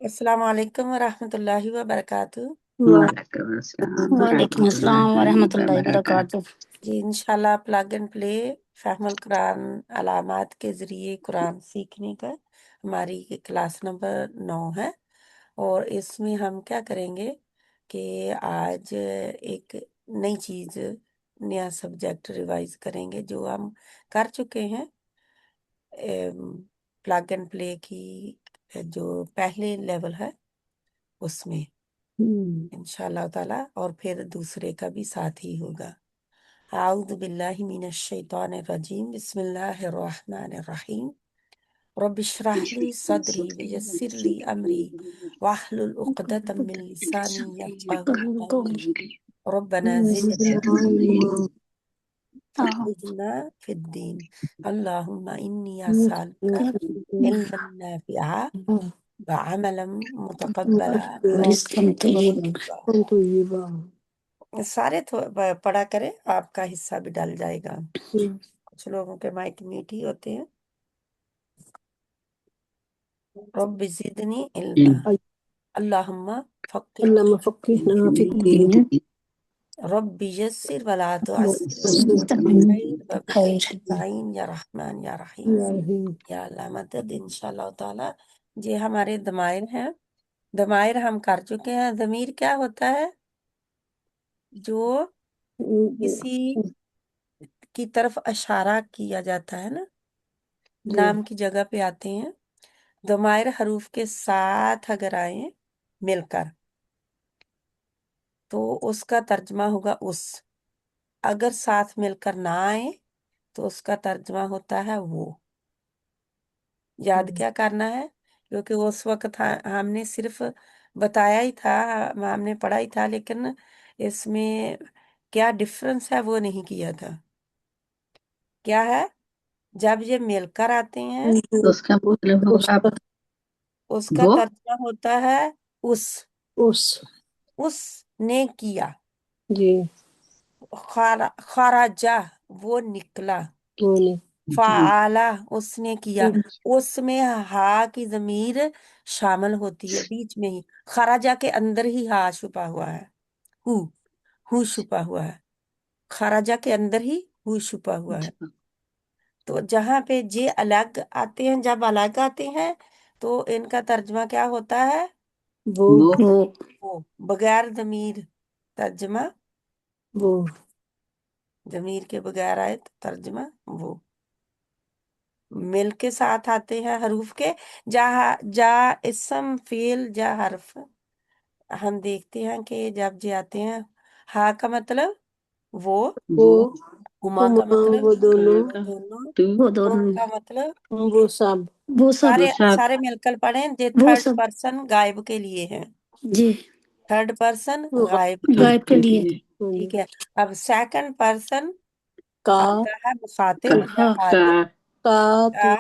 अस्सलाम वालेकुम वरहमतुल्लाहि वबरकातुह। वालेकुम अस्सलाम वालेकुम अस्सलाम वरहमतुल्लाहि वबरकातुह। जी इंशाल्लाह प्लग एंड प्ले फहमुल कुरान अलामात के ज़रिए कुरान सीखने का हमारी क्लास नंबर 9 है। और इसमें हम क्या करेंगे कि आज एक नई चीज़, नया सब्जेक्ट रिवाइज करेंगे जो हम कर चुके हैं। प्लग एंड प्ले की जो पहले लेवल है उसमें इंशाल्लाह ताला, और फिर दूसरे का भी साथ ही होगा। आऊज़ु बिल्लाहि मिनश शैतानिर रजीम, बिस्मिल्लाहिर रहमानिर रहीम। रब्बि इश्रह ली सदरी वयस्सिर ली अमरी वाहलुल उक़दतम मिन लिसानी यफ़क़हू क़ौली। रब्बना ज़िदना फ़क़िहना फ़िद्दीन। अल्लाहुम्मा इन्नी अस्अलुका इल्मन नाफ़िआ व अमलन मुतक़ब्बला व रिज़्क़न रिज़्क़न तय्यबा। सारे पढ़ा करें, आपका हिस्सा भी डल जाएगा। कुछ लोगों के माइक म्यूट ही होते हैं। रब्बि ज़िदनी इल्मा अल्लाहुम्मा اللهم फ़क़्हिना فقهنا في फ़िद्दीन। الدين रब्बि यस्सिर वला तुअस्सिर वक़्फ़िर खैर वबिक خير नस्तईन या रहमान या रहीम। يا رحيم। या अल्लाह मदद इंशाअल्लाह ताला। ये हमारे दमाइर हैं। दमाइर हम कर चुके हैं। ज़मीर क्या होता है? जो किसी की तरफ इशारा किया जाता है ना, नाम की जगह पे आते हैं। दमाइर हरूफ के साथ अगर आए मिलकर तो उसका तर्जमा होगा उस। अगर साथ मिलकर ना आए तो उसका तर्जमा होता है वो। याद क्या करना है? क्योंकि उस वक्त हमने सिर्फ बताया ही था, हमने पढ़ा ही था, लेकिन इसमें क्या डिफरेंस है वो नहीं किया था। क्या है? जब ये मिलकर आते हैं उसका मतलब होगा उसका वो तर्जमा होता है उस। उस उसने किया। जी खराजा वो निकला। बोले फाला उसने किया। उसमें हा की जमीर शामिल होती है बीच में ही। खराजा के अंदर ही हा छुपा हुआ है। हु हु छुपा हुआ है। खराजा के अंदर ही हु छुपा हुआ है। तो जहां पे जे अलग आते हैं, जब अलग आते हैं तो इनका तर्जमा क्या होता है? वो वो। बगैर जमीर तर्जमा वो जमीर के बगैर आए तो तर्जमा वो। मिल के साथ आते हैं हरूफ के। जा जा इसम फेल जा हर्फ हम देखते हैं कि जब जे आते हैं हा का मतलब वो, वो हुमा का मतलब वो दोनों दोनों, वो तुम दोनों का मतलब वो सब वो सब सारे सारे मिलकर पढ़ें। जे वो थर्ड सब पर्सन गायब के लिए है। जी थर्ड पर्सन वो गायब के गायब के लिए लिए। ठीक है। अब सेकंड पर्सन का आता है मुखातिब या हाँ हाजिर का का।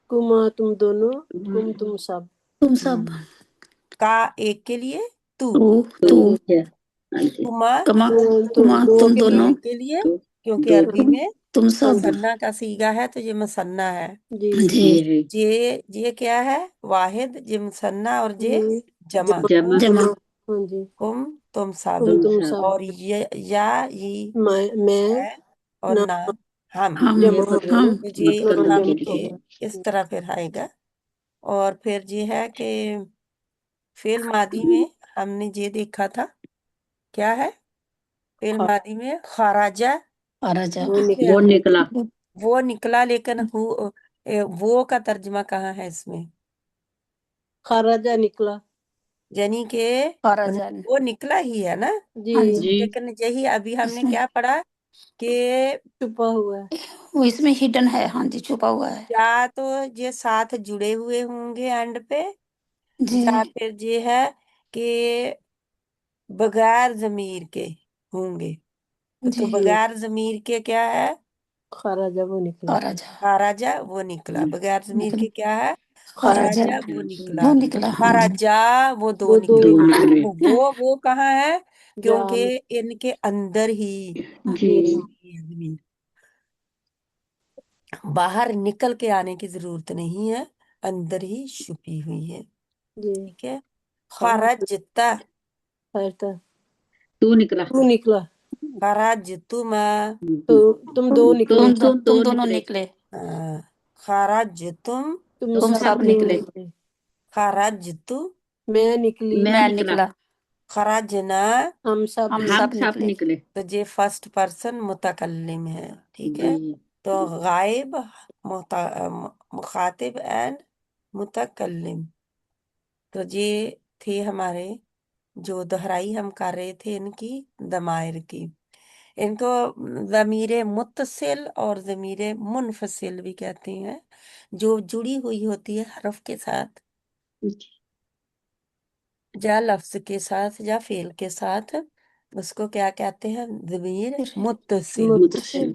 कुमा तुम दोनों तुम सब तुम सब का एक के लिए तू। तू तुमा कमा कुमा तुम के दोनों के लिए, क्योंकि अरबी में तुम सब मुसन्ना का सीगा है तो ये मुसन्ना है। जी ये क्या है? वाहिद। ये मुसन्ना और ये जमा। जमा हाँ जी तुम सब। तुम सब और ये या ये मैं है और ना ना हम। जमा हो गया ना तो ये ना हम जमा के इस तरह फिर आएगा। और फिर ये है कि फेल मादी में हमने ये देखा था। क्या है? फेल मादी में खराजा राजा वो निकला वो निकला, लेकिन वो का तर्जमा कहाँ है इसमें? खराजा निकला यानी कि राजा वो निकला ही है ना। जी लेकिन यही अभी हमने क्या पढ़ा कि छुपा हुआ है वो इसमें हिडन है हाँ जी छुपा हुआ है या तो ये साथ जुड़े हुए होंगे एंड पे, जी या फिर ये है कि बगैर जमीर के होंगे। तो बगैर जमीर के क्या है? खराजा वो निकला राजा खराजा वो निकला। बगैर जमीर के क्या है? खराजा खराजा वो निकला। वो निकला हाँ जी खराजा वो दो वो दो निकले। तो वो कहाँ है? क्योंकि जाम इनके अंदर ही जी जमीन, बाहर निकल के आने की जरूरत नहीं है, अंदर ही छुपी हुई है। जी ठीक है। हम खरजता, खैरता तू निकला। तू निकला खरजतुमा, तो तुम दो निकले तुम दोनों निकले। खरजतुम, तुम तुम सब सब निकले। निकले खरजतु, मैं निकली मैं निकला। खरजना। हम सब हम सब निकले निकले। तो ये फर्स्ट पर्सन मुतकल्लिम है, ठीक है। जी तो गायब, मुखातिब एंड मुतकल्लिम। तो ये थे हमारे जो दोहराई हम कर रहे थे इनकी दमायर की। इनको ज़मीरे मुत्तसिल और ज़मीरे मुनफसिल भी कहते हैं, जो जुड़ी हुई होती है हरफ के साथ या लफ्ज के साथ या फेल के साथ, उसको क्या कहते हैं? ज़मीर मुत्तसिल। मुत्तसिल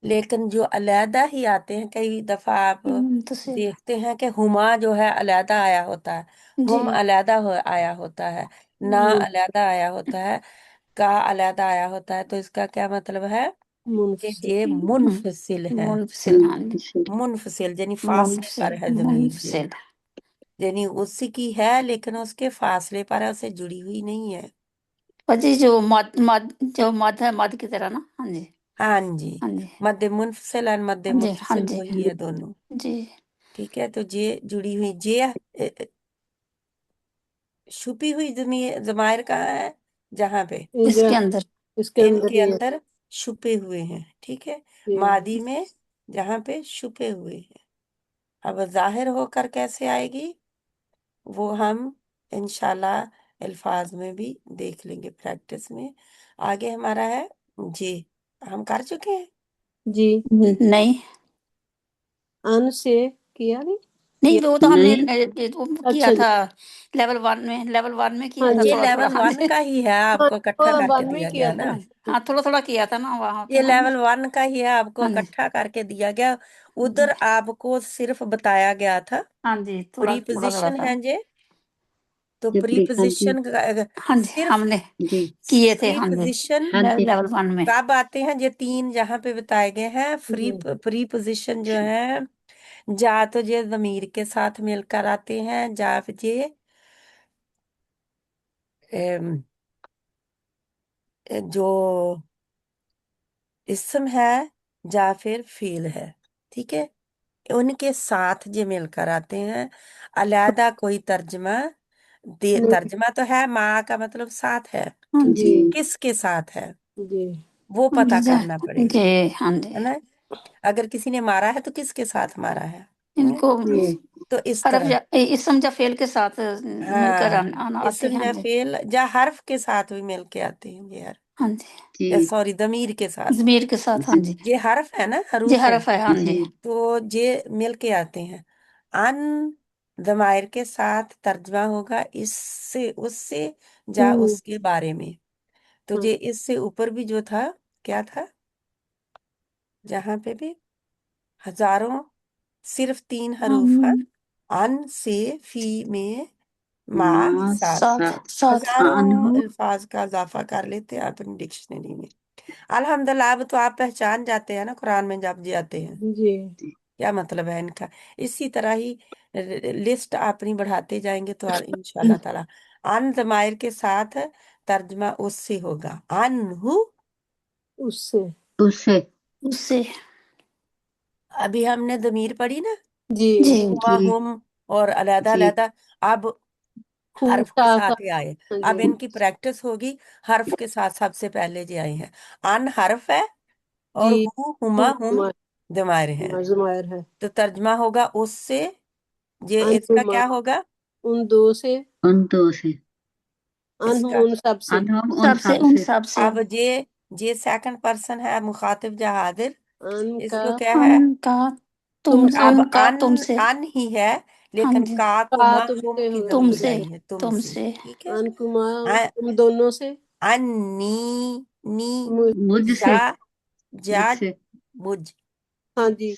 लेकिन जो अलहदा ही आते हैं, कई दफा आप देखते हैं कि हुमा जो है अलहदा आया होता है, हुम अलहदा आया होता है, ना अलहदा आया होता है, का अलहदा आया होता है। तो इसका क्या मतलब है कि मुनफसिल ये मुनफसिल है। मुनफसिल यानी फासले पर है जमीर, ये यानी उसी की है लेकिन उसके फासले पर है, उसे जुड़ी हुई नहीं है। जी जो मद मद जो मद है, मद की तरह ना। हाँ जी हाँ जी, हाँ जी मद्दे मुनफसिल और मद्दे हाँ जी हाँ मुत्तसिल जी वही है दोनों, जी। ठीक है। तो ये जुड़ी हुई, ये छुपी हुई जमायर कहाँ है? जहां पे इसके अंदर। इसके अंदर इनके ही है अंदर छुपे हुए हैं, ठीक है। ये मादी में जहां पे छुपे हुए हैं। अब जाहिर होकर कैसे आएगी वो हम इंशाल्लाह अल्फाज में भी देख लेंगे, प्रैक्टिस में। आगे हमारा है जी, हम कर चुके हैं। जी नहीं अन से किया नहीं नहीं, किया वो तो हमने वो किया अच्छा जी था लेवल वन में किया हाँ था जी ये थोड़ा थोड़ा। लेवल हाँ 1 जी का ही है, हाँ आपको इकट्ठा करके वन में दिया किया गया था ना। हाँ थोड़ा थोड़ा किया था ना वहाँ पे ये हमने। लेवल 1 का ही है, आपको हाँ जी इकट्ठा करके दिया गया। उधर आपको सिर्फ बताया गया था हाँ जी थोड़ा थोड़ा थोड़ा प्रीपोजिशन था। है ये। तो हाँ जी प्रीपोजिशन हाँ जी सिर्फ हमने किए थे। हाँ जी प्रीपोजिशन लेवल वन में। कब आते हैं? ये 3 जहाँ पे बताए गए हैं जी प्रीपोजिशन जो है, जा तो ये जमीर के साथ मिलकर आते हैं, जा फिर ये एम, जो इसम है, या फिर फील है, ठीक है। उनके साथ ये मिलकर आते हैं। अलहदा कोई तर्जमा नहीं तर्जमा तो है, माँ का मतलब साथ है, हाँ जी जी किसके साथ है जी वो पता जी करना पड़ेगा, जी हाँ जी। है ना। अगर किसी ने मारा है तो किसके साथ मारा है? इनको जी तो इस हरफ तरह, इसम या फेल के साथ मिलकर हाँ, आना आते इसम हैं। हाँ या जी फेल या हर्फ के साथ भी मिल के आते हैं ये, हाँ जी सॉरी दमीर के साथ। जमीर के साथ। हाँ जी ये हर्फ है ना, जी हरूफ है, हरफ है। हाँ जी तो ये मिल के आते हैं। अन दमायर के साथ तर्जमा होगा इससे, उससे, या उसके बारे में। तो हाँ ये इससे ऊपर भी जो था, क्या था, जहां पे भी हजारों, सिर्फ 3 हरूफ है। अन से, फी में, मा, साथ। साथ साथ हजारों अल्फाज का इजाफा कर लेते हैं अपनी डिक्शनरी में। अल्हम्दुलिल्लाह अब तो आप पहचान जाते हैं ना कुरान में जब जाते हैं जी क्या मतलब है इनका। इसी तरह ही लिस्ट अपनी बढ़ाते जाएंगे तो इंशाल्लाह ताला अन ज़माइर के साथ तर्जमा उससे होगा, अनहु, उससे उससे उससे। अभी हमने ज़मीर पढ़ी ना, जी हुमा, हुम और अलहदा अलहदा, अब हर्फ के का साथ ही आए। हाँ अब जी इनकी प्रैक्टिस होगी, हर्फ के साथ सबसे पहले जो आए हैं। अन हर्फ है और जी हुमा हुम ज़माइर है। जुमायर है तो तर्जमा होगा उससे, ये इसका अनहुमा क्या होगा? उन दो से उन दो से अनहुम इसका उन सब से अनहम उन सबसे उन सबसे। अब ये सेकंड पर्सन है मुखातिब या हाजिर, अन का इसको क्या है? उनका तुमसे अब उनका अन तुमसे। अन ही है, हाँ लेकिन जी का को का मा हुम तुमसे की होगा जमीर तुमसे आई है, तुमसे, तुमसे। ठीक है। अनकुमा अ- तुम दोनों से अन्नी, नी, मुझसे जा, जा, मुझसे मुझ, हाँ जी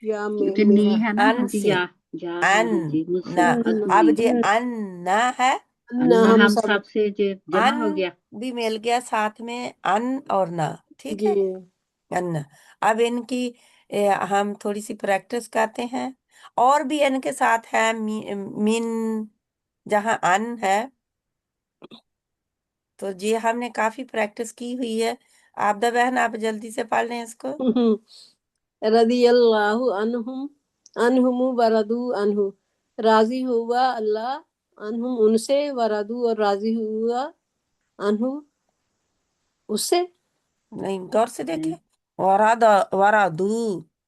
या जो नी मेरा है ना। हाँ अन जी से, या है। अन हाँ जी मुझसे ना। अब अन्नी ये अन्ना है, अन्ना अन्ना हम हम सब सबसे जो जमा अन हो गया। भी मिल गया साथ में, अन और ना, ठीक जी है, अन्ना। अब इनकी हम थोड़ी सी प्रैक्टिस करते हैं। और भी इनके साथ है मिन, جہاں ان ہے تو جی ہم نے کافی پریکٹس کی ہوئی ہے. آبدہ بہن آپ جلدی سے پڑھ لیں اس کو. رضی اللہ عنہم ورضو عنہ، راضی ہوا اللہ عنہم ان سے، ورضو اور راضی ہوا عنہ اس سے، نہیں غور سے دیکھیں. ورادو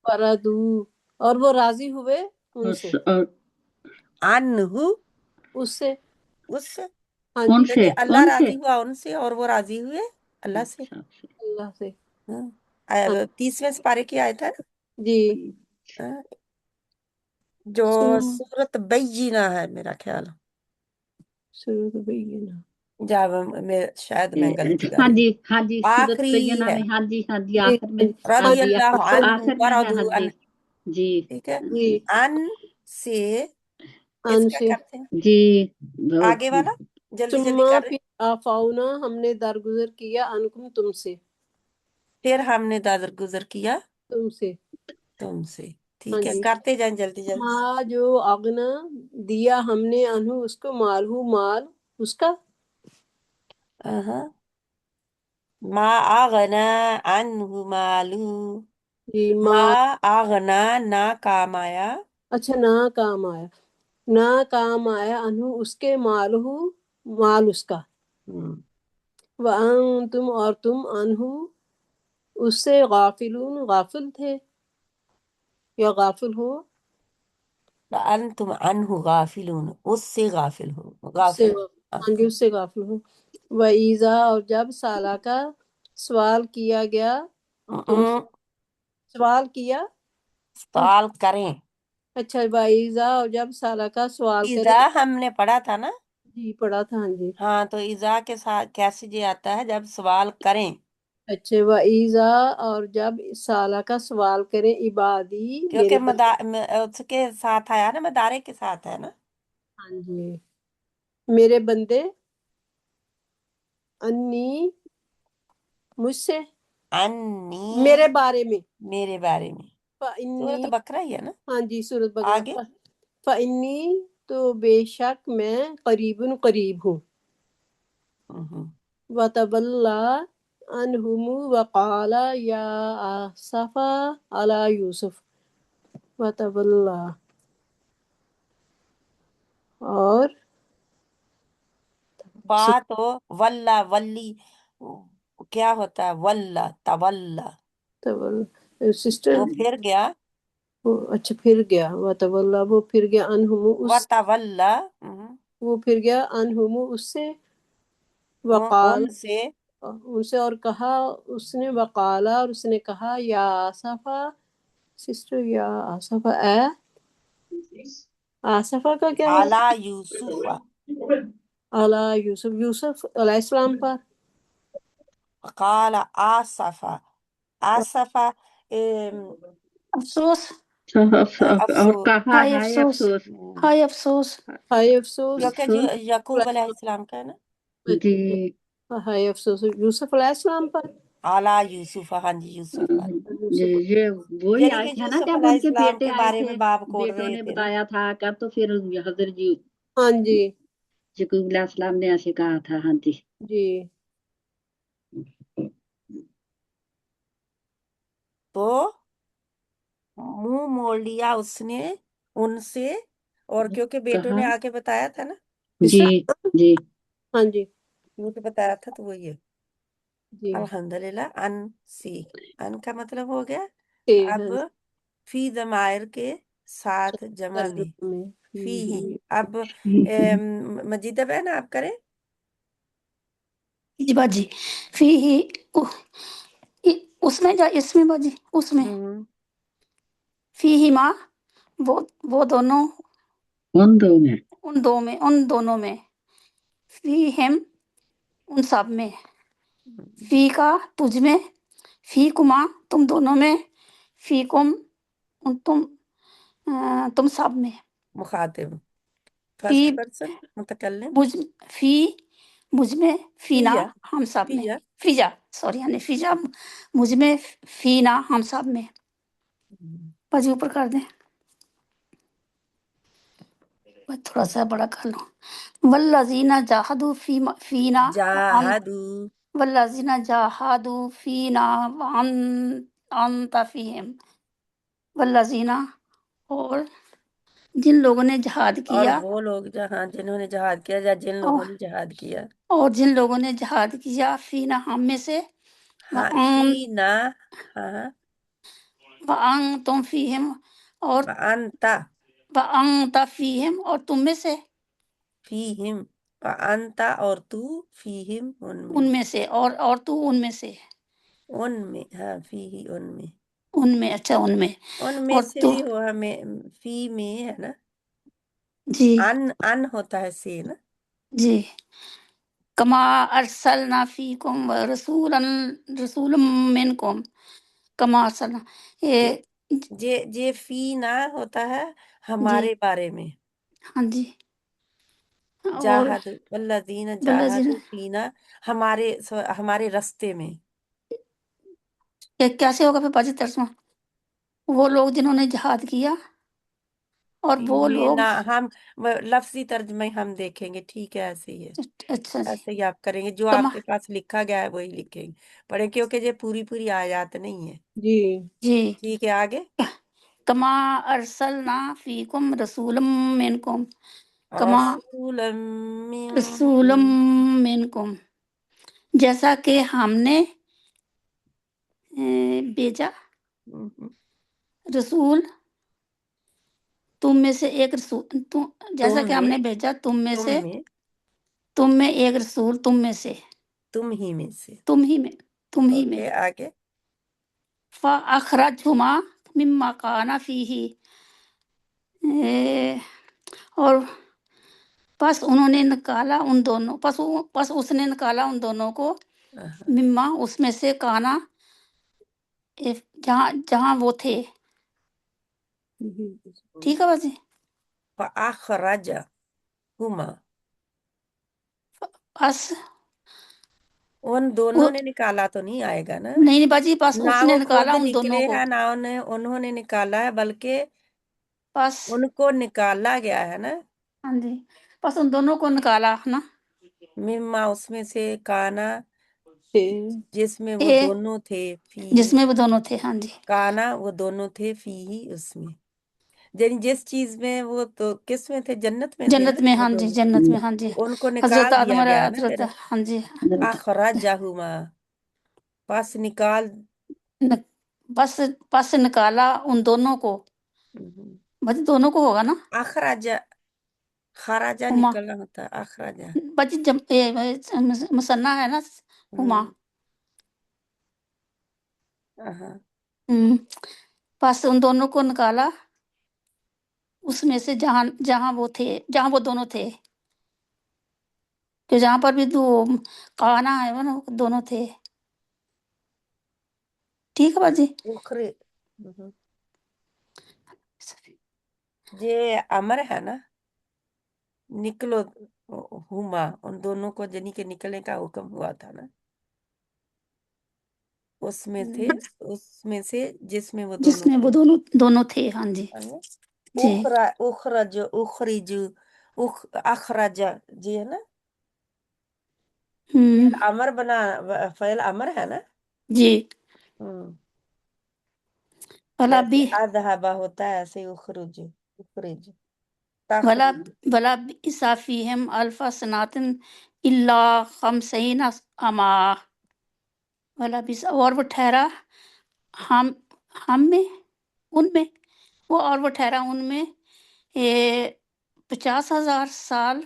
ورضو اور وہ راضی ہوئے ان سے، عنہ اس سے. اس سے. ہاں ان جی سے دیکھیں اللہ راضی ہوا ان سے اور وہ راضی ہوئے اللہ سے. اللہ سے. ہاں. ہاں 30ویں سپارے کی آیت ہے نا. جی. ہاں، جو ثم سورت بینہ ہے میرا خیال. سورۃ بینہ. جب شاید میں غلطی کر ہاں رہی جی ہوں. ہاں جی، سورت آخری بینہ ہے. میں، ہاں جی ہاں جی، جی آخر میں. ہاں ہاں رضی جی اللہ عنہ آخر میں ہے، ورضوا ہاں جی عنہ. جی ٹھیک ہے. جی. ان سے اس ان کا سے. کرتے ہیں جی. آگے والا. جلدی ثم جلدی کر رہے. پھر آفاؤنا ہم نے درگزر کیا عنکم تم سے، پھر ہم نے درگزر کیا تم سے. تم سے. ہاں ٹھیک ہے جی. کرتے جائیں جلدی جلدی. ماں جو اغنا دیا ہم نے انہو اس کو، مالہ مال اس کا. ہاں. ما اغنا عنہ مالو. جی ما مال. اغنا نہ کام آیا. اچھا نہ کام آیا، نہ کام آیا انہو اس کے، مالہ مال اس کا. ہم. وانتم اور تم انہو اس سے، غافلون غافل تھے یا غافل ہو. انتم عنہ غافلون اس سے غافل ہو. اس سے غافل. ہاں جی، اس سے غافل ہو. وَإِذَا اور جب سالہ کا سوال کیا گیا تم سے، سوال کیا تم. سوال کریں. اچھا وَإِذَا اور جب سالہ کا سوال کرے. اذا ہم نے پڑھا تھا نا. جی پڑھا تھا ہاں جی. ہاں تو اذا کے ساتھ کیسے جی آتا ہے جب سوال کریں. اچھا وَإِذَا اور جب سالہ کا سوال کریں عبادی کیونکہ میرے بندے. اس کے ساتھ آیا نا، مدارے کے ساتھ ہے نا. ہاں جی میرے بندے، انی مجھ سے، انی میرے بارے میں. میرے بارے میں. فَإِنِّي سورۃ بقرہ ہی ہے نا. ہاں جی سورۃ بقرہ. آگے. فَإِنِّي تو بے شک میں، قریب قریب ہوں. ہم. وَتَوَلَّىٰ عَنْهُمْ وَقَالَ يَا آسَفَىٰ عَلَىٰ يُوسُف. وَتَوَلَّىٰ اور بات ہو ولا ولی کیا ہوتا ہے؟ ولا تولا سسٹر. وہ پھر گیا. اچھا پھر گیا. وَتَوَلَّىٰ وہ پھر گیا عَنْهُمْ اس، وتولا وہ پھر گیا عَنْهُمْ اس سے. وقال ان سے. ان سے اور کہا اس نے، وقالا اور اس نے کہا، یا آصفہ سسٹر، یا آصفہ اے. آصفہ کا کیا ہوگا؟ اعلی یوسف اعلیٰ یوسف، یوسف علیہ السلام پر. قال آصفا. آصفا افسوس، افسوس. اور کہا ہائے ہے افسوس، افسوس. ہائے افسوس، ہائے افسوس. کیونکہ جو یعقوب علیہ السلام کا ہے نا. جی. ہائے افسوس یوسف علیہ السلام پر. اعلی یوسف. ہاں جی یوسف پر. یوسف. یہ وہی یعنی آئے کہ تھے نا یوسف جب علیہ ان کے السلام بیٹے کے آئے بارے تھے، میں باپ کوڑ بیٹوں رہے نے تھے نا. بتایا تھا کب، تو پھر حضرت جی ہاں جی. یعقوب علیہ السلام نے ایسے کہا تھا. ہاں جی. جی تو منہ موڑ لیا اس نے ان سے، اور کیونکہ بیٹوں کہا. نے آ کے بتایا تھا نا. جی جی. ہاں جی. کیونکہ بتایا تھا تو وہی ہے. جی الحمدللہ. ان سی. ان کا مطلب ہو گیا. اب ہاں فی ضمائر کے ساتھ جمع میں ترجمہ میں فی ہی. ہی. اب مجیدہ بہن آپ کریں. جی باجی. فی ہی اس میں جا، اس میں باجی، اس میں فی ہی ماں، وہ دونوں، ان دو میں، ان دونوں میں. فی ہم ان سب میں. فی کا تجھ میں. فی کما تم دونوں میں. فی کم تم سب میں. مخاطب فی فرسٹ پرسن متکلم. فی مجھ میں. فینا فیا. ہم سب میں. فیا. فیجا سوری، یعنی فیجا مجھ میں، فینا ہم سب میں. باجی اوپر کر دیں، تھوڑا سا بڑا کر لو. والذین جاہدوا فینا جاہدوا والذین جاہدوا فینا وانت فیہم، والذین، اور جن لوگوں نے جہاد اور کیا، وہ لوگ جہاں جنہوں نے جہاد کیا، یا جن لوگوں نے جہاد کیا، اور جن لوگوں نے جہاد کیا فینا ہم میں سے، ہاں فی نا، ہاں وانتم فیہم، اور وانت وانت فیہم، اور تم میں سے، فیہم، وانت اور تو فیہم ان میں سے، اور تو ان میں سے، ان میں، ہاں فی ان میں، ان میں، اچھا ان میں، ان میں اور سے تو، بھی ہو، ہمیں فی میں ہے نا، جی ان ہوتا ہے سے نا، جی، کما ارسلنا فیکم رسولا منکم، کما ارسلنا، یہ، جے فی نا ہوتا ہے جی ہمارے بارے میں، ہاں جی، اور جاہد والذین بلزین، جاہدوا فینا، ہمارے رستے میں، کیسے ہوگا پھر باجی ترجمہ؟ وہ لوگ جنہوں نے جہاد کیا، اور فی وہ میں لوگ، نا، ہم لفظی ترجمے ہم دیکھیں گے، ٹھیک ہے، ایسے ہی ہے، اچھا جی، ایسے ہی آپ کریں گے، جو کما، آپ کے پاس لکھا گیا ہے وہی لکھیں گے، پڑھیں، کیونکہ یہ پوری آیات نہیں ہے، جی جی، ٹھیک ہے، آگے، کما ارسلنا فیکم رسولا منکم، کما رسولا رسولا منکم، منکم، جیسا کہ ہم نے بھیجا، رسول تم میں سے ایک رسول، جیسا تم کہ ہم میں، نے بھیجا تم میں تم سے، میں، تم میں ایک رسول، تم میں سے، تم ہی میں سے، تم ہی میں، تم ہی میں، اوکے، آگے، فَأَخْرَجْهُمَا مِمَّا كَانَ فِيهِ، اور پس انہوں نے نکالا ان دونوں، پس اس نے نکالا ان دونوں کو، مما اس میں سے، کانا جہاں وہ تھے، ٹھیک ہے باجی، فَأَخْرَجَهُمَا، پس ان دونوں نے نکالا تو نہیں آئے گا نا، نہیں باجی، پس نہ اس نے وہ نکالا خود ان دونوں نکلے کو، ہیں، نہ انہوں نے نکالا ہے، بلکہ پس، ان کو نکالا گیا ہے نا، ہاں جی، پس ان دونوں کو نکالا نا، مما اس میں سے، کانا جس میں وہ اے دونوں تھے، فی جس میں وہ دونوں تھے، ہاں جی، کانا وہ دونوں تھے، فی ہی اس میں، یعنی جس چیز میں وہ تو کس میں تھے، جنت میں تھے نا جنت میں، وہ ہاں جی، دونوں، جنت میں، ہاں جی، ان کو حضرت نکال آدم دیا اور گیا ہے نا، حضرت، پھر ہاں جی، اخرجہما، پس نکال، پس نکالا ان دونوں کو، بچ دونوں کو ہوگا نا، اخراجہ، خراجہ ہما، نکلنا ہوتا ہے، اخراجہ، بچ مصنع ہے نا، ہما، ہاں، پس ان دونوں کو نکالا اس میں سے، جہاں وہ تھے، جہاں وہ دونوں تھے، کہ جہاں پر بھی دو کانا ہے وہ نا، دونوں تھے، ٹھیک ہے باجی، اخری، یہ امر ہے نا، نکلو، ہما، ان دونوں کو جنی کے نکلنے کا حکم ہوا تھا نا، اس میں تھے، اس میں سے جس میں وہ جس دونوں میں تھے، وہ دونوں تھے، ہاں جی، جی، اخرج، جی ہے نا، ہوں، فعل امر بنا، فعل امر ہے نا، جی، بلا جیسے بھی، اذهب ہوتا ہے، ایسے اخرج، اخرج، بلا تخرج، بلا فیہم الف سناتن الا خمسین اما، بلا اور وہ ٹھہرا ہم میں، ان میں، وہ ٹھہرا ان میں 50,000 سال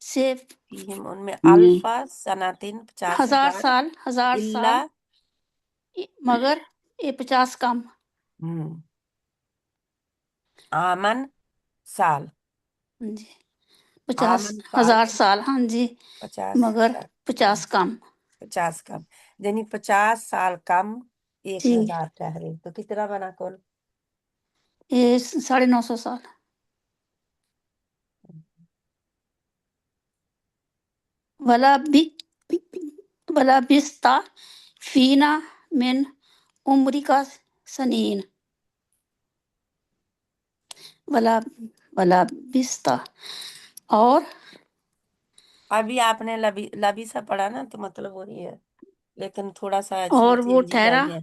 سے، فیہم ان میں الفا سناتن 50,000، ہزار سال، الا، مگر 50 کم، آمن، سال، جی، 50 آمن سال، ہزار سال، ہاں جی، 50 مگر سال، 50 کم، 50 کم، یعنی 50 سال کم، جی، 1,000 ٹھہرے، تو کتنا بنا کل؟ 950 سال، ولا بستا فینا من عمری کا سنین، ولا بستا، اور ابھی آپ نے لبیسا پڑھا نا، تو مطلب وہی ہے، لیکن تھوڑا سا اور وہ چینجز ٹھہرا، آئی ہے،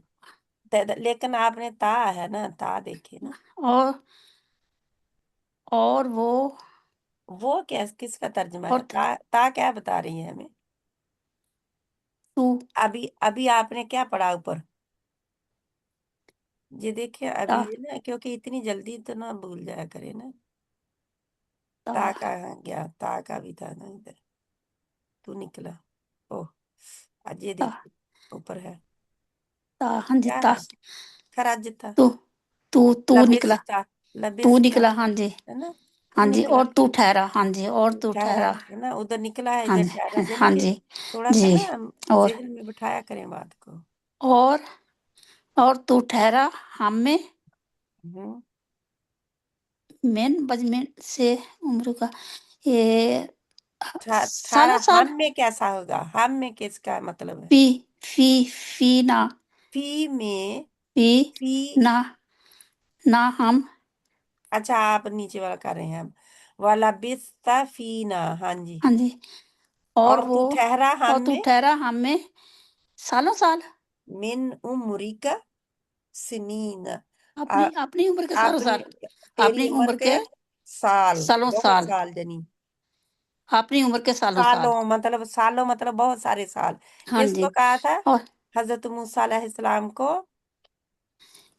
لیکن آپ نے تا ہے نا، تا دیکھیے نا، اور وہ کس کا ترجمہ اور ہے؟ تا کیا بتا رہی ہے ہمیں؟ تو ابھی آپ نے کیا پڑھا اوپر؟ یہ دیکھیں ابھی تا یہ نا، کیونکہ اتنی جلدی تو نہ بھول جایا کرے نا، تا تا کہاں گیا؟ تا کا بھی تھا نا ادھر، تو نکلا، اوہ آج یہ تا دیکھیے اوپر ہے، تا ہاں جی، کیا تا ہے؟ خراجتا، تو نکلا، لبستا، تو لبستا نکلا، ہاں جی، ہے نا، تو ہاں جی، نکلا، اور تو ٹھہرا، ہاں جی، اور تو ٹھہرا ٹھہرا، ہے نا، ادھر نکلا ہے، ہاں ادھر جی، ٹھہرا، یعنی ہاں کہ جی، تھوڑا سا جی، نا اور ذہن میں بٹھایا کریں بات کو۔ اور تو ٹھہرا ہم میں، ہوں، بجمن سے عمر کا، یہ ٹھہرا سالوں سال، ہم میں کیسا ہوگا؟ ہم میں کس کا مطلب ہے؟ فی نا، فی میں، فی فی، نا ہم، اچھا آپ نیچے والا کر رہے ہیں ہم، والا بستا فینا، ہاں جی، ہاں جی، اور تو ٹھہرا اور ہم تو میں، ٹھہرا ہم میں سالوں سال، من عمرک سنین، اپنی عمر کے سالوں اپنی سال، تیری اپنی عمر عمر کے سال، سالوں بہت سال، سال جنی، اپنی عمر کے سالوں سال، سالوں مطلب بہت سارے سال، ہاں کس جی، کو کہا تھا؟ اور حضرت موسیٰ علیہ السلام کو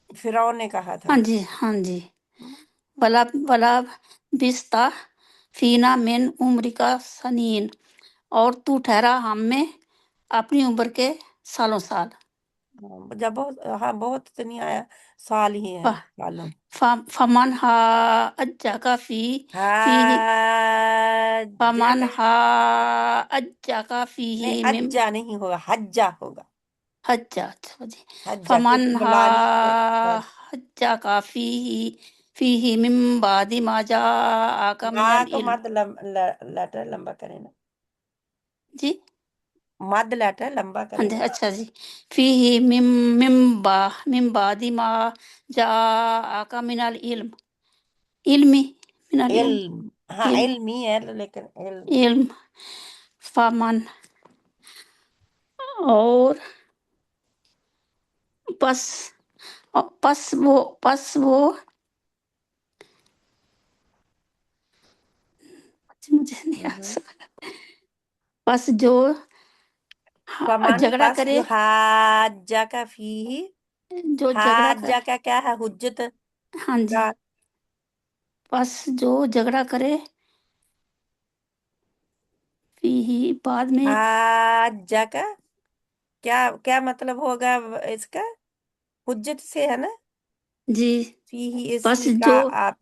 فرعون نے کہا تھا، ہاں جی، ہاں جی، بلا بستا فینا من عمر کا سنین، اور تو ٹھہرا ہم میں اپنی عمر کے سالوں سال، جب بہت، ہاں بہت تو نہیں آیا، سال ہی ہے، سالوں، فمن ہا اجا کا فی حاجہ فمن کا، ہا اجا کا فی نہیں مم اجا نہیں ہوگا، حجہ ہوگا، حجا، جی، حجہ، فمن کیونکہ ہا ملانی کے بعد حجا کا فی من بعد ما جاءک من ماں کو العلم، مد لیٹر لمبا کرے نا، جی، مد لیٹر لمبا ہاں کرے جی، نا، اچھا جی، فی من بعد ما جاءک من العلم، من العلم، علم، ہاں علم، علم ہی ہے لیکن علم، علم، فمن، اور پس وہ مجھے نہیں آ سکتا، پس جو فمن جھگڑا پس کرے، جو حاجہ کا فی، جو جھگڑا حاجہ کا کیا ہے؟ حجت ہاں جی، کا، پس جو جھگڑا کرے فی بعد میں، حاجہ کا کیا مطلب ہوگا اس کا؟ حجت سے ہے نا، جی، فی اس پس میں کا جو آپ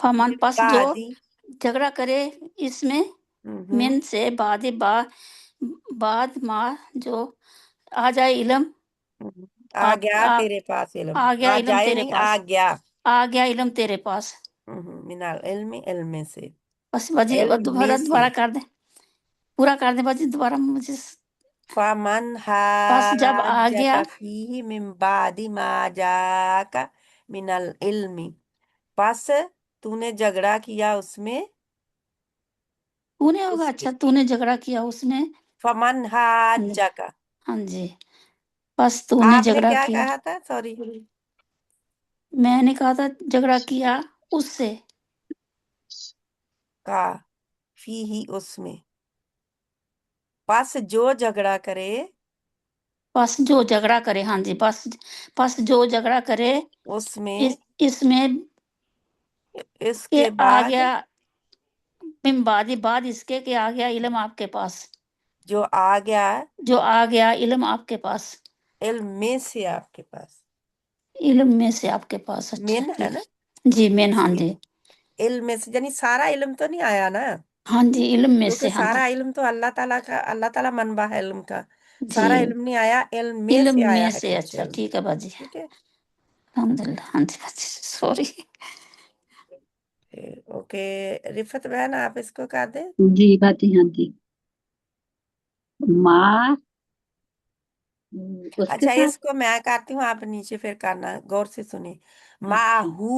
فمن، من پس جو بعدی، جھگڑا کرے اس میں، من سے بعد ما جو آ جائے علم، آ گیا تیرے پاس علم، آ گیا آ علم جائے تیرے نہیں، پاس، آ گیا، آ گیا علم تیرے پاس، من العلم، علم سے، بس باجی علم میں سے، دوبارہ کر دیں، پورا کر دیں باجی، دوبارہ مجھے، فمن بس جب آ حاجک گیا، فیہ من بعد ما جاءک من العلم، پس تو نے جھگڑا کیا اس میں، تو نے ہوگا، اس اچھا، تو نے جھگڑا کیا اس میں، فمن ہاں جی، حاجک، ہاں جی، بس تو نے آپ نے جھگڑا کیا کیا، کہا تھا؟ سوری، میں نے کہا تھا جھگڑا کیا اس سے، کا فیہ اس میں، پس جو جھگڑا کرے بس جو جھگڑا کرے، ہاں جی، بس جو جھگڑا کرے اس میں، اس میں، اس کہ کے آ بعد، گیا من بعد اس کے کہ آ گیا علم آپ کے پاس، جو آ گیا جو آ گیا علم آپ کے پاس، علم میں سے آپ کے پاس، علم میں سے آپ کے پاس، اچھا من ہے ٹھیک نا، ہے جی، مین، ہاں جی، علم میں سے یعنی سارا علم تو نہیں آیا نا، ہاں جی، علم میں کیونکہ سے، ہاں جی، سارا علم تو اللہ تعالیٰ کا، اللہ تعالیٰ منبع ہے علم کا، جی، سارا علم نہیں آیا، علم میں علم سے میں آیا ہے سے، کچھ اچھا علم، ٹھیک ہے باجی، ٹھیک ہے، الحمد للہ، ہاں جی باجی، سوری، اوکے، رفت بہن آپ اس کو کر دیں، جی باجی، ہاں جی، ماں اس کے اچھا اس ساتھ، کو میں کرتی ہوں، آپ نیچے پھر کرنا، غور سے سنیں، ماہو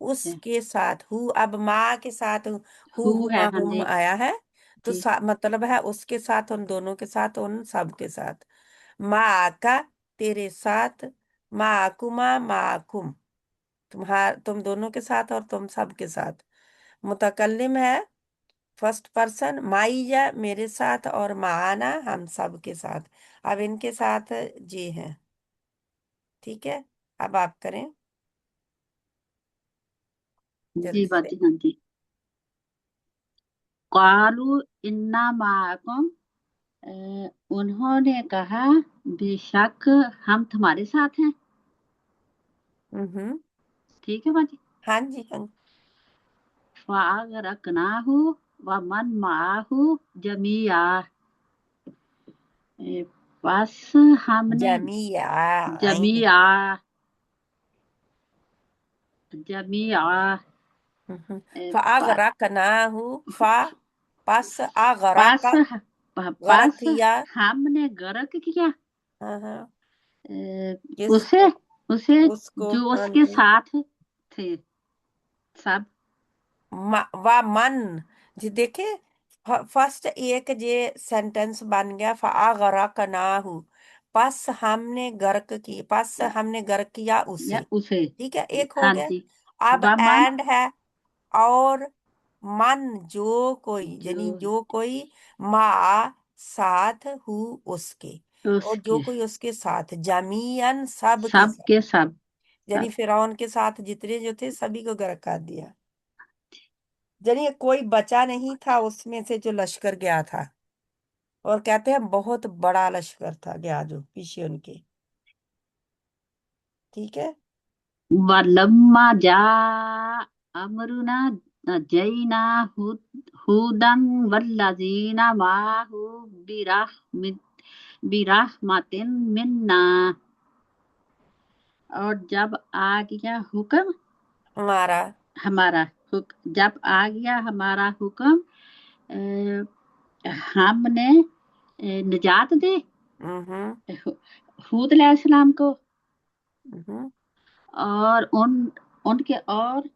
उसके साथ हु, अब माँ के साथ हु हु है, हुमा हाँ हुम जी आया है तो जी मतलब है उसके साथ, उन दोनों के साथ, उन सब के साथ। माँ का तेरे साथ, माकुमा माकुम तुम दोनों के साथ और तुम सब के साथ। मुतकल्लिम है फर्स्ट पर्सन, माइया मेरे साथ, और माना हम सब के साथ। अब इनके साथ जी हैं, ठीक है। अब आप करें जी जल्दी से। बाजी, हाँ जी। कालू इन्ना माकुम, उन्होंने कहा बेशक हम तुम्हारे साथ हैं। हम्म, ठीक है बाजी। हाँ जी, हाँ। फागरकनाहु व मन माहु जमिया, बस हमने जमिया आइन। जमिया जमिया प- फागरकनाहु फा पस पास आगरका गरक पास किया। हमने गर्क किया, हाँ हाँ, उसे किसको? उसे उसको, जो हाँ उसके जी। साथ थे सब। वा मन जी देखे, फर्स्ट एक जे सेंटेंस बन गया फागरकनाहु, पस हमने गर्क की, पस हमने गर्क किया या उसे। उसे, ठीक है, एक हो हाँ गया। जी। अब व मन एंड है, और मन जो कोई, यानी जो जो कोई, मा साथ हु उसके, और जो उसके कोई उसके साथ, जमीयन सब के सब साथ, के सब यानी सब। फिरौन के साथ जितने जो थे सभी को गर्क कर दिया। यानी कोई बचा नहीं था उसमें से जो लश्कर गया था, और कहते हैं बहुत बड़ा लश्कर था गया जो पीछे उनके। ठीक है। वलम्मा जा अमरुना जईना हुदन वल्लजीना माहु बिरहमतिन मिन्ना, और जब आ गया हुक्म हमारा। हमारा, जब आ गया हमारा हुक्म, हमने निजात दी हम्म हूद अलैहिस्सलाम को, हम्म, और उनके और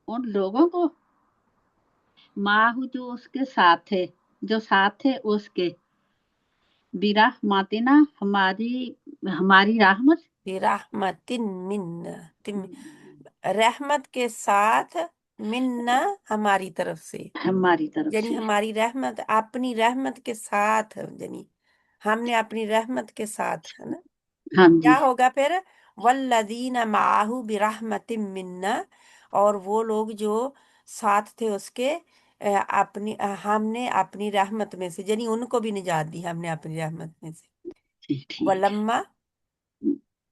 उन लोगों को, माहू जो उसके साथ थे, जो साथ थे उसके, बिरहमतिना हमारी हमारी रहमत, बिरहमतिन मिन्ना, रहमत के साथ, मिन्ना हमारी तरफ से, हमारी तरफ यानी से। हमारी रहमत अपनी रहमत के साथ, यानी हमने अपनी रहमत के साथ, है ना। हाँ क्या जी होगा फिर? वल्लदीन माहू बिरहमतिम मिन्ना, और वो लोग जो साथ थे उसके, हमने अपनी रहमत में से, यानी उनको भी निजात दी हमने अपनी रहमत में से। ठीक है। वलम्मा,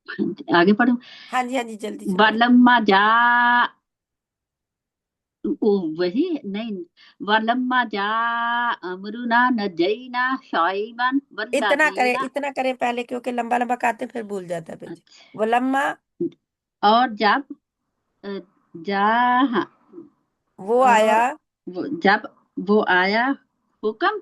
हाँ जी, आगे पढ़ो। हाँ जी हाँ जी, जल्दी से पढ़े। वलम्मा जा, ओ वही नहीं, वलम्मा जा अमरुना नजैना शाइबन वल्लजीना। इतना करे पहले, क्योंकि लंबा लंबा कहते फिर भूल जाता है बच्चे। अच्छा, वलम्मा, और जब अ, जा, हाँ, वो आया। और जब वो आया हुक्म,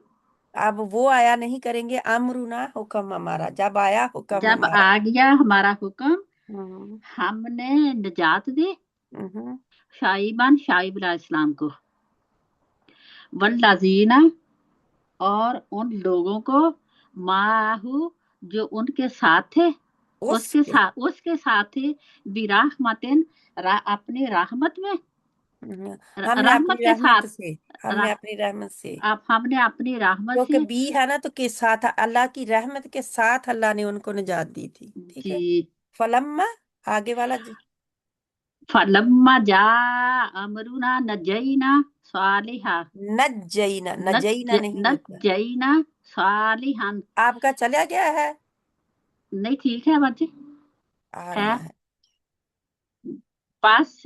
अब वो आया नहीं करेंगे, अमरुना हुक्म हमारा, जब आया हुक्म जब हमारा। आ गया हमारा हुक्म, हम्म हमने निजात दी हम्म, शाइब अलैहिस्सलाम को, वल्लजीना, और उन लोगों को, माहू जो उनके साथ थे, उसके, उसके साथ थे, बिराहमतिन अपनी रहमत में, हमने रहमत अपनी के रहमत साथ, से, हमने रह, अपनी रहमत से, अब हमने अपनी रहमत क्योंकि से। बी है ना, तो के साथ, अल्लाह की रहमत के साथ अल्लाह ने उनको निजात दी थी। ठीक है। जी, फलम्मा, आगे वाला जी। फलम्मा जा अमरुना नजैना सालिहा, नज्जईना, नजईना नहीं होता, नजैना सालिहन। आपका चला गया है। नहीं ठीक है बच्चे, आ है। रहा है। पास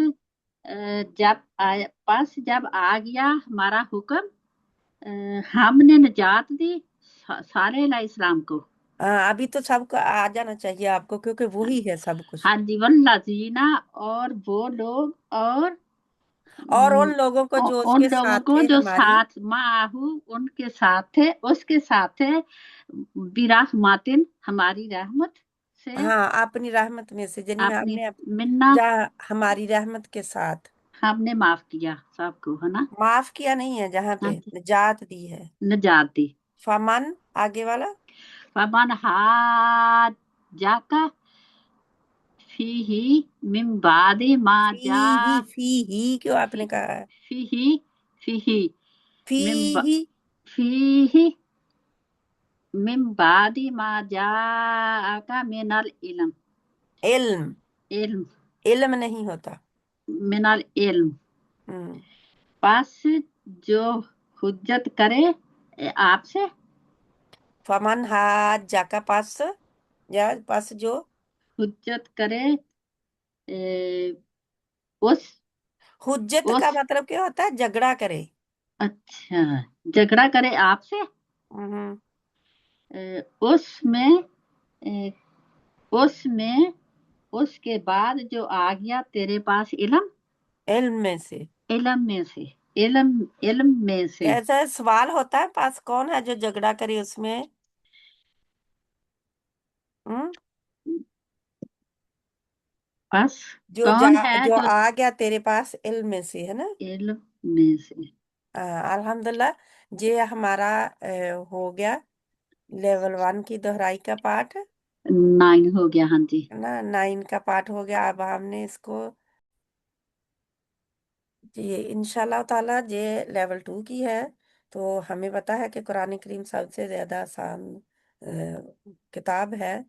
जब आ गया हमारा हुक्म, हमने निजात दी सारे इस्लाम को। हाँ, अभी तो सबको आ जाना चाहिए आपको, क्योंकि वही है सब कुछ। हाँ जी, वल्लजीना, और वो लोग, और और उन लोगों को जो उन उसके लोगों साथ को थे जो हमारी। साथ माहू उनके साथ थे, उसके साथ थे, बिरहमतिन हमारी रहमत से, हाँ, अपनी रहमत में से, यानी अपनी हमने मिन्ना, जा हमारी रहमत के साथ। हमने माफ किया सबको, है ना। माफ किया नहीं है, जहाँ पे हाँ जी। निजात दी है। निजात दी। फमन आगे वाला फमन हाजाका फीही मिन बादे मा जा फी ही क्यों आपने कहा है? फीही फीही मिन फी फीही मिन बादे मा जाका मिनल इल्म। इल्म, इल्म इल्म नहीं होता। मिनल इल्म। हम्म, पास जो हुज्जत करे आपसे। फमन हाजा का पास, या पास जो हुज्जत करे उस हुज्जत का उस मतलब क्या होता है? झगड़ा करे। अच्छा, झगड़ा करे आपसे हम्म, उसमें उसमें उसके बाद जो आ गया तेरे पास इल्म। इल्म में से। इल्म में से। इल्म इल्म में से। ऐसा सवाल होता है, पास कौन है जो झगड़ा करे उसमें? हम्म, पास जो कौन है जो जो आ गया तेरे पास इल्म में से, है ना। इल्म में से। अल्हम्दुलिल्लाह, ये हमारा हो गया लेवल 1 की दोहराई का पाठ, 9 हो गया। हाँ जी। है ना। 9 का पाठ हो गया। अब हमने इसको ये इंशाल्लाह ताला ये लेवल 2 की है। तो हमें पता है कि कुरान करीम सबसे ज्यादा आसान किताब है,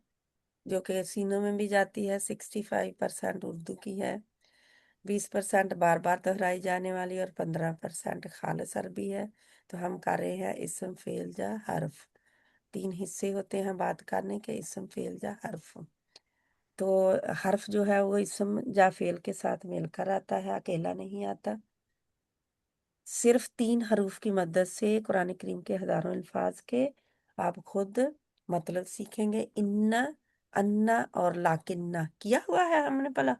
जो कि सीनों में भी जाती है। 65% उर्दू की है, 20% बार बार दोहराई जाने वाली, और 15% खालिस अरबी है। तो हम कर रहे हैं इस्म फेल जा हर्फ। 3 हिस्से होते हैं बात करने के, इस्म फेल जा हर्फ। तो हर्फ जो है वो इस्म जा फेल के साथ मिलकर आता है, अकेला नहीं आता। सिर्फ 3 हरूफ की मदद से कुरान करीम के हजारों अल्फाज के आप खुद मतलब सीखेंगे। इन्ना, अन्ना और लाकिन्ना किया हुआ है हमने भला?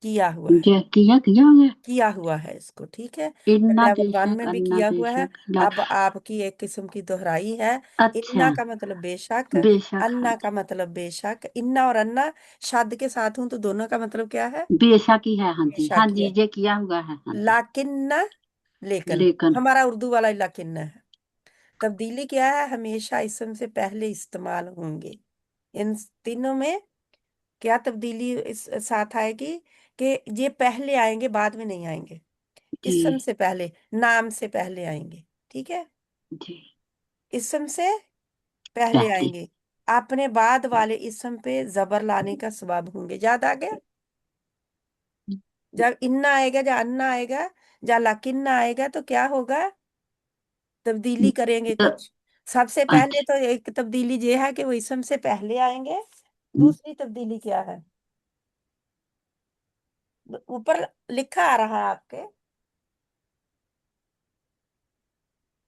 किया हुआ है, किया किया हो गया। किया हुआ है इसको, ठीक है। इन्ना लेवल 1 बेशक में भी अन्ना किया हुआ है। बेशक ला। अब आपकी एक किस्म की दोहराई है। अच्छा। इन्ना का मतलब बेशक, बेशक। हाँ अन्ना का मतलब बेशक। इन्ना और अन्ना शब्द के साथ हूं तो दोनों का मतलब क्या है? जी। बेशक ही है। हाँ जी। हाँ बेशक ही जी, है। ये किया हुआ है। हाँ जी। लाकिन्ना, लेकिन लेकिन। हमारा उर्दू वाला लाकिन्ना है। तब्दीली क्या है? हमेशा इसम से पहले इस्तेमाल होंगे। इन तीनों में क्या तब्दीली इस साथ आएगी कि ये पहले आएंगे, बाद में नहीं आएंगे। इसम जी से पहले, नाम से पहले आएंगे, ठीक है। जी। इसम से पहले पहले। आएंगे। अपने बाद वाले इसम पे जबर लाने का सबब होंगे। याद आ गया? जब इन्ना आएगा, जब अन्ना आएगा, जब लाकिन्ना आएगा, तो क्या होगा? तब्दीली करेंगे त- कुछ। सबसे पहले अच्छा। तो एक तब्दीली ये है कि वो इसम से पहले आएंगे। दूसरी तब्दीली क्या है? ऊपर लिखा आ रहा है आपके,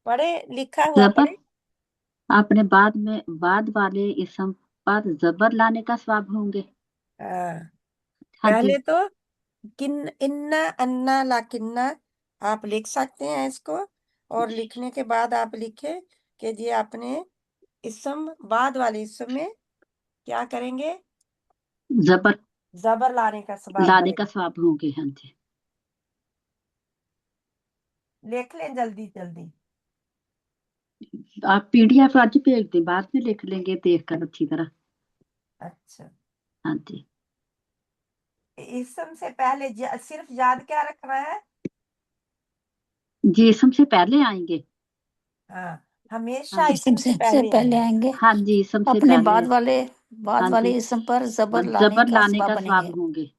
पढ़े, लिखा हुआ जबर पढ़े। आपने बाद में बाद वाले इसम पर जबर लाने का स्वाब होंगे। हाँ, हाँ जी। पहले तो किन, इन्ना, अन्ना, लाकिन्ना आप लिख सकते हैं इसको। और लिखने के बाद आप लिखे कि ये आपने इसम, बाद वाले इसम में क्या करेंगे? जबर जबर लाने का सबब लाने का बनेगा। स्वाब होंगे। हाँ जी। लिख लें जल्दी जल्दी। आप पीडीएफ आज भेज दें, बाद में लिख लेंगे देख कर अच्छी तरह। अच्छा, हाँ जी। इसम से पहले सिर्फ याद क्या रखना है? जी इसम से पहले आएंगे। हाँ, हाँ हमेशा जी। इसम से से पहले पहले आएंगे। आएंगे। हाँ जी, इसम से अपने पहले। बाद हाँ वाले हाँ, जी इसम पर जबर लाने जबर का लाने सबब का बनेंगे। स्वाब होंगे।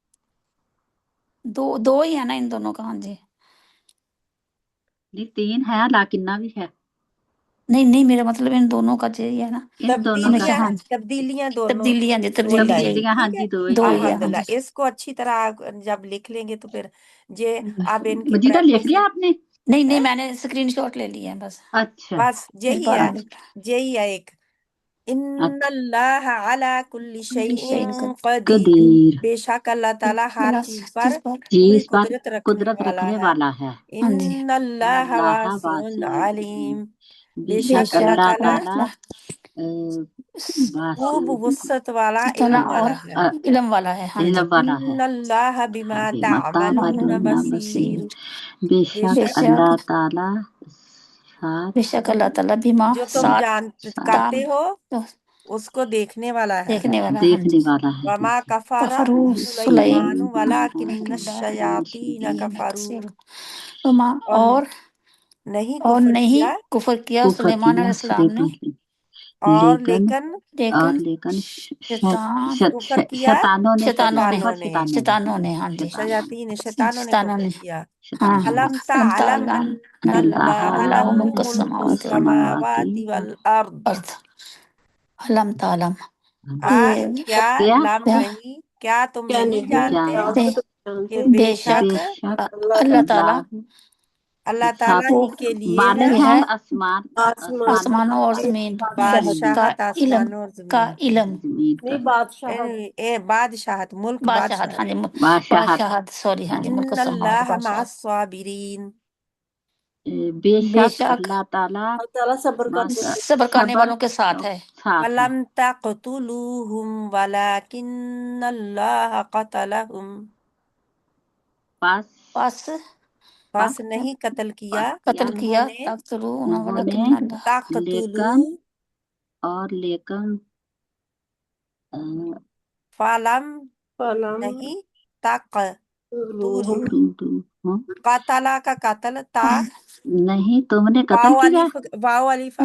दो दो ही है ना इन दोनों का। हाँ जी। नहीं, 3 है, लाकिन्ना भी है। नहीं नहीं, मेरा मतलब इन दोनों का यही है ना। इन दोनों का। तब्दीलियां, हाँ। तब्दीलियां दोनों तब्दीलियां जी, दो ही आएंगी, तब्दीलियां। हाँ ठीक है। जी, दो ही दो है। ही है। हाँ अल्हम्दुलिल्लाह, जी। इसको अच्छी तरह आप जब लिख लेंगे तो फिर ये आप इनकी मजीदा लिख प्रैक्टिस लिया आपने? नहीं नहीं, है। मैंने स्क्रीनशॉट ले लिया है बस। अच्छा। बस फिर यही बाद है, में लिख यही है एक। अच्छा। इन्नल्लाह अला कुल्ली शैइन कदीर। कदीर। बेशक अल्लाह ताला हर चीज पर जी पूरी इस पर कुदरत रखने कुदरत वाला रखने है। वाला है। हाँ जी। इन्नल्लाह अल्लाह वासिउन वासिउन अलीम। अलीम। बेशक बेशक अल्लाह अल्लाह ताला ताला خوب وسعت والا چلا علم اور والا ہے علم والا ہے ہاں جی علم والا ہے ان اللہ بما بما تعملون تعملون بصیر بصیر بے بے شک شک اللہ تعالی ساتھ بے شک اللہ تعالیٰ بیما جو تم ساتھ کرتے ہو اس کو دیکھنے والا ہے دیکھنے والا ہاں دیکھنے جی والا ہے وما کفر کفرو سلیمان سلیمان ولکن الشیاطین کفروا وما اور اور نہیں کفر نہیں کیا کفر کیا کفر سلیمان علیہ کیا السلام نے اور لیکن لیکن شیطان کفر کیا شیطانوں نے شیطانوں نے شیطانوں نے ہاں جی شیطانوں نے شیطانوں کفر نے کیا ہاں علم علم تعلم ان اللہ اللہ له ملک ملک السماوات السماوات والارض ارض علم تعلم کیا کیا لم نہیں کیا تم کیا نہیں جانتے آپ کو تو جانتے کہ ہیں؟ بے بے شک شک اللہ تعالیٰ اللہ تعالیٰ ہی کے لیے ہے مالک ہے ہے آسمان آسمانوں اور زمین کا بادشاہت علم آسمانوں اور کا زمین کی علم زمین کا نہیں بادشاہ بادشاہت ملک بادشاہت ہاں جی بادشاہت بادشاہت سوری ہاں جی ملک ان السماوات اللہ مع بادشاہت الصابرین بے بے شک شک اللہ تعالیٰ اللہ تعالیٰ صبر کرنے صبر کرنے والوں کے ساتھ ہے ساتھ ہے فلم تقتلوہم ولکن اللہ قتلہم پس بس نہیں قتل کیا قتل کیا انہوں نے تقتلون انہوں نے ولکن اللہ تقتلو لیکن فلم فلم نہیں تقتلو لوہم قاتلہ کا قتل تا نہیں تم نے قتل کیا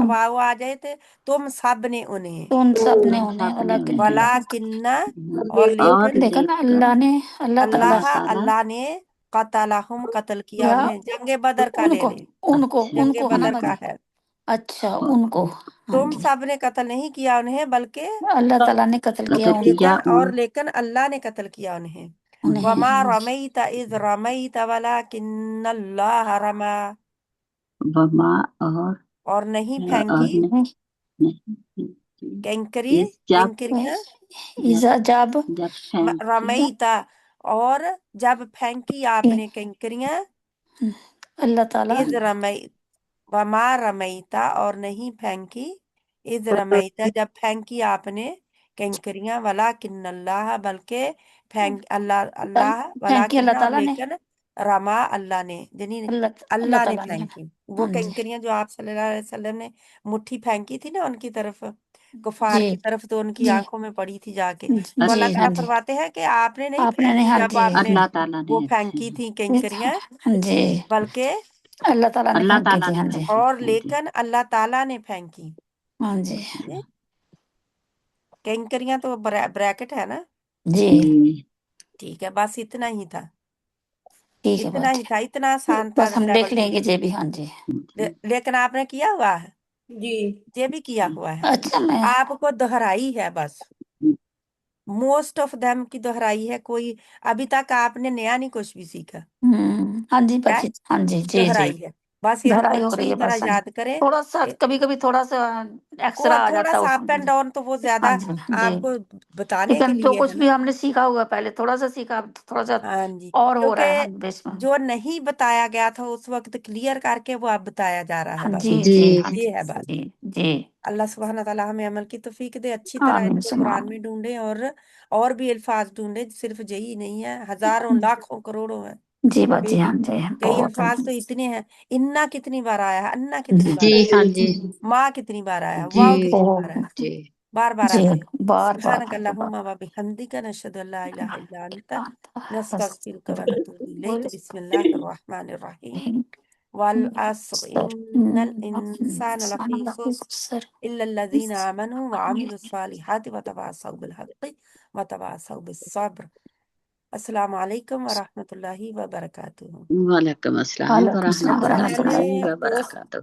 واو آ جائے تھے تم سب نے انہیں تو ان سب نے تم انہیں سب نے انہیں ولیکن اور لیکن لیکن اللہ نے اللہ تعالیٰ اللہ نے قتلہم قتل کیا یا انہیں جنگ بدر کا ان لے کو لیں ان کو ان جنگ کو ہے نا بدر کا باجی ہے اچھا ان کو ہاں تم جی سب نے قتل نہیں کیا انہیں بلکہ اللہ تعالیٰ نے قتل کیا ان کو لیکن اللہ نے قتل کیا انہیں انہیں وما رمیت اذ رمیت ولکن اللہ رما وما اور نہیں اور پھینکی نہیں کنکریاں جب رمیتا اور جب پھینکی آپ نے کنکریاں اللہ تعالیٰ اذ رمی وما رمیتا اور نہیں پھینکی اذ رمیتا جب پھینکی آپ نے کنکریاں ولیکن اللہ بلکہ اللہ پھینکی اللہ ولیکن اور تعالیٰ نے لیکن رما اللہ نے یعنی اللہ اللہ نے تعالیٰ نے پھینکی وہ ہاں جی کنکریاں جو آپ صلی اللہ علیہ وسلم نے مٹھی پھینکی تھی نا ان کی طرف کفار جی کی طرف تو ان کی جی آنکھوں میں پڑی تھی جا کے تو اللہ جی ہاں تعالیٰ جی فرماتے ہیں کہ آپ نے نہیں آپ نے پھینکی ہاں جب جی آپ نے اللہ تعالیٰ وہ نے پھینکی تھی کنکریاں ہاں جی بلکہ اللہ تعالیٰ نے اللہ پھینکی تعالیٰ تھی نے ہاں جی اور لیکن اللہ تعالیٰ نے پھینکی ہاں جی کنکریاں تو بریکٹ ہے نا جی ٹھیک ہے بس اتنا ہی تھا ٹھیک ہے اتنا بات ہی تھا اتنا آسان تھا بس ہم لیول لکھ لیں گے 2 جی بھی ہاں جی لیکن آپ نے کیا ہوا ہے جی یہ بھی کیا ہوا ہے اچھا میں آپ کو دہرائی ہے بس موسٹ آف دم کی دہرائی ہے کوئی ابھی تک آپ نے نیا نہیں کچھ بھی سیکھا ہاں جی کیا بچی ہاں جی جی جی دہرائی ہے بس ان کو دہرائی ہو رہی اچھی ہے طرح بس یاد کریں تھوڑا سا کبھی کبھی تھوڑا سا ایکسٹرا آ تھوڑا جاتا سا ہے اپ اینڈ ڈاؤن تو وہ ہاں زیادہ جی جی آپ کو بتانے کے لیکن جو لیے ہے کچھ نا بھی ہم نے سیکھا ہوا پہلے تھوڑا سا سیکھا تھوڑا سا ہاں جی اور ہو رہا ہے کیونکہ ہاں بیس میں جو نہیں بتایا گیا تھا اس وقت کلیئر کر کے وہ اب بتایا جا رہا ہے ہاں بس جی جی ہاں جی یہ ہے بات جی جی اللہ سبحانہ تعالیٰ ہمیں عمل کی توفیق دے اچھی طرح ان آمین کو ثم قرآن آمین میں ڈھونڈیں اور بھی الفاظ ڈھونڈیں صرف یہی نہیں ہے ہزاروں لاکھوں کروڑوں ہیں جی بات جی کئی ہاں جی کئی بہت الفاظ تو اتنے ہیں انا کتنی بار آیا ہے انا کتنی بار جی آیا ہاں ہے جی ماں کتنی بار آیا ہے جی واؤ کتنی بار آیا ہے جی بار بار جی آتا ہے بار بار سبحانک اللہم و بحمدک نشہد ان لا الہ الا انت نستغفرک و نتوب الیک بسم اللہ الرحمن الرحیم والعصر ان الانسان لفی خسر الا الذین آمنوا وعملوا الصالحات وتواصوا بالحق وتواصوا بالصبر السلام علیکم ورحمۃ اللہ وبرکاتہ وعلیکم السلام وعلیکم السلام ورحمۃ ورحمۃ اللہ اللہ وبرکاتہ